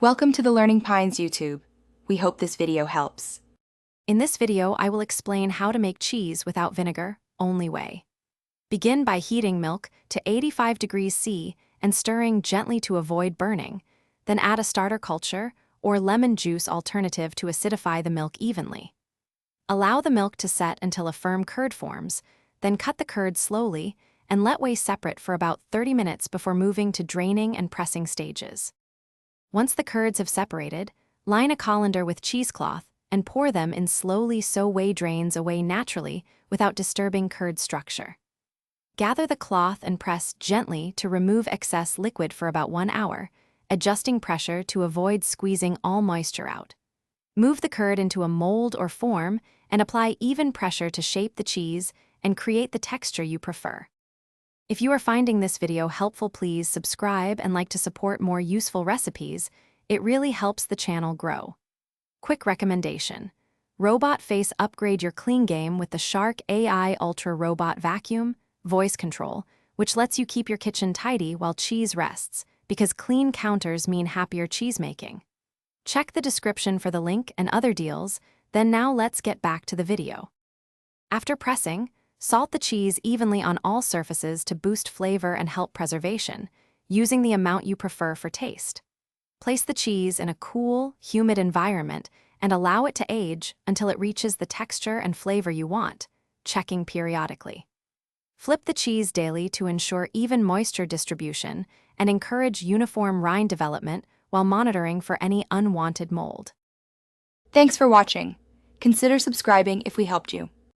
Welcome to the Learning Pines YouTube. We hope this video helps. In this video, I will explain how to make cheese without vinegar, only way. Begin by heating milk to 85 degrees C and stirring gently to avoid burning, then add a starter culture or lemon juice alternative to acidify the milk evenly. Allow the milk to set until a firm curd forms, then cut the curd slowly and let whey separate for about 30 minutes before moving to draining and pressing stages. Once the curds have separated, line a colander with cheesecloth and pour them in slowly so whey drains away naturally without disturbing curd structure. Gather the cloth and press gently to remove excess liquid for about 1 hour, adjusting pressure to avoid squeezing all moisture out. Move the curd into a mold or form and apply even pressure to shape the cheese and create the texture you prefer. If you are finding this video helpful, please subscribe and like to support more useful recipes. It really helps the channel grow. Quick recommendation: Robot Face upgrade your clean game with the Shark AI Ultra Robot Vacuum Voice Control, which lets you keep your kitchen tidy while cheese rests, because clean counters mean happier cheesemaking. Check the description for the link and other deals, then now let's get back to the video. After pressing, salt the cheese evenly on all surfaces to boost flavor and help preservation, using the amount you prefer for taste. Place the cheese in a cool, humid environment and allow it to age until it reaches the texture and flavor you want, checking periodically. Flip the cheese daily to ensure even moisture distribution and encourage uniform rind development while monitoring for any unwanted mold. Thanks for watching. Consider subscribing if we helped you.